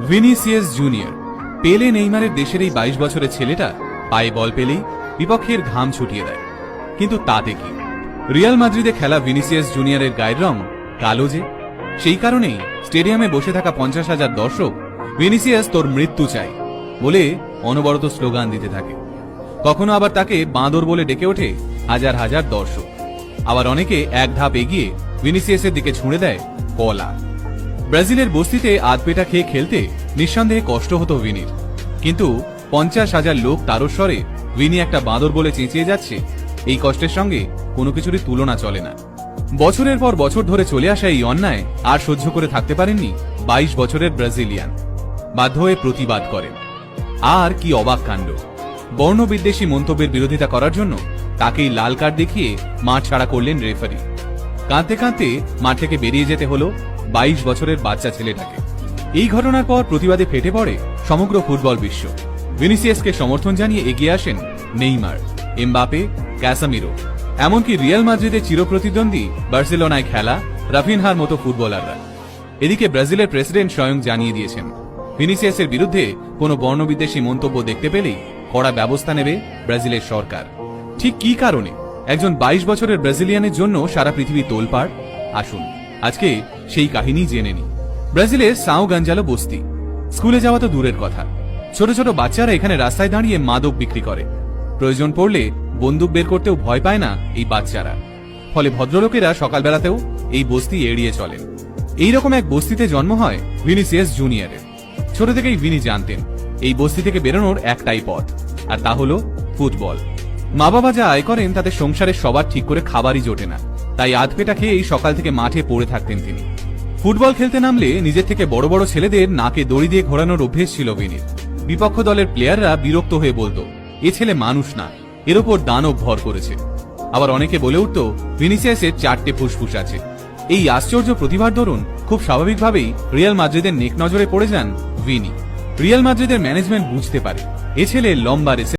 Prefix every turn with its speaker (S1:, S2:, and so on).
S1: Vinicius junior. পেলে নেইমারের দেশের এই 22 বছরের ছেলেটা পায়ে বল পেলেই বিপক্ষের ঘাম ছুটিয়ে দেয়। কিন্তু তাতে কি, রিয়াল মাদ্রিদে খেলা ভিনিসিয়াস জুনিয়রের গায়ের রং কালো যে, সেই কারণেই স্টেডিয়ামে বসে থাকা 50,000 দর্শক ভিনিসিয়াস তোর মৃত্যু চাই বলে অনবরত স্লোগান দিতে থাকে। কখনো আবার তাকে বাঁদর বলে ডেকে ওঠে হাজার হাজার দর্শক। আবার অনেকে এক ধাপ এগিয়ে ভিনিসিয়াসের দিকে ছুঁড়ে দেয় কলা। ব্রাজিলের বস্তিতে আধপেটা খেয়ে খেলতে নিঃসন্দেহে কষ্ট হতো ভিনির, কিন্তু 50,000 লোক তারস্বরে ভিনি একটা বাঁদর বলে চেঁচিয়ে যাচ্ছে, এই কষ্টের সঙ্গে কোনো কিছুরই তুলনা চলে না। বছরের পর বছর ধরে চলে আসা এই অন্যায় আর সহ্য করে থাকতে পারেননি 22 বছরের ব্রাজিলিয়ান। বাধ্য হয়ে প্রতিবাদ করেন। আর কি অবাক কাণ্ড, বর্ণবিদ্বেষী মন্তব্যের বিরোধিতা করার জন্য তাকেই লাল কার্ড দেখিয়ে মাঠ ছাড়া করলেন রেফারি। কাঁদতে কাঁদতে মাঠ থেকে বেরিয়ে যেতে হলো 22 বছরের বাচ্চা ছেলেটাকে। এই ঘটনার পর প্রতিবাদে ফেটে পড়ে সমগ্র ফুটবল বিশ্ব। ভিনিসিয়াসকে সমর্থন জানিয়ে এগিয়ে আসেন নেইমার, এমবাপে, ক্যাসামিরো, এমনকি রিয়াল মাদ্রিদের চিরপ্রতিদ্বন্দ্বী বার্সেলোনায় খেলা রাফিনহার মতো ফুটবলাররা। এদিকে ব্রাজিলের প্রেসিডেন্ট স্বয়ং জানিয়ে দিয়েছেন, ভিনিসিয়াসের বিরুদ্ধে কোনো বর্ণবিদ্বেষী মন্তব্য দেখতে পেলেই কড়া ব্যবস্থা নেবে ব্রাজিলের সরকার। ঠিক কি কারণে একজন 22 বছরের ব্রাজিলিয়ানের জন্য সারা পৃথিবী তোলপাড়, আসুন আজকে সেই কাহিনী জেনে নিই। ব্রাজিলের সাও গাঞ্জালো বস্তি। স্কুলে যাওয়া তো দূরের কথা, ছোট ছোট বাচ্চারা এখানে রাস্তায় দাঁড়িয়ে মাদক বিক্রি করে। প্রয়োজন পড়লে বন্দুক বের করতেও ভয় পায় না এই বাচ্চারা। ফলে ভদ্রলোকেরা সকালবেলাতেও এই বস্তি এড়িয়ে চলেন। এইরকম এক বস্তিতে জন্ম হয় ভিনিসিয়াস জুনিয়রের। ছোট থেকেই ভিনি জানতেন এই বস্তি থেকে বেরোনোর একটাই পথ, আর তা হলো ফুটবল। মা বাবা যা আয় করেন তাতে সংসারের সবার ঠিক করে খাবারই জোটে না, তাই আধপেটা খেয়ে এই সকাল থেকে মাঠে পড়ে থাকতেন তিনি। ফুটবল খেলতে নামলে নিজের থেকে বড় বড় ছেলেদের নাকে দড়ি দিয়ে ঘোরানোর অভ্যেস ছিল ভিনির। বিপক্ষ দলের প্লেয়াররা বিরক্ত হয়ে বলতো, এ ছেলে মানুষ না, এর ওপর দানব ভর করেছে। আবার অনেকে বলে উঠত, ভিনিসিয়াসের 4টে ফুসফুস আছে। এই আশ্চর্য প্রতিভার দরুন খুব স্বাভাবিকভাবেই রিয়াল মাদ্রিদের নেক নজরে পড়ে যান ভিনি। রিয়াল মাদ্রিদের ম্যানেজমেন্ট বুঝতে পারে এ ছেলে লম্বা রেসে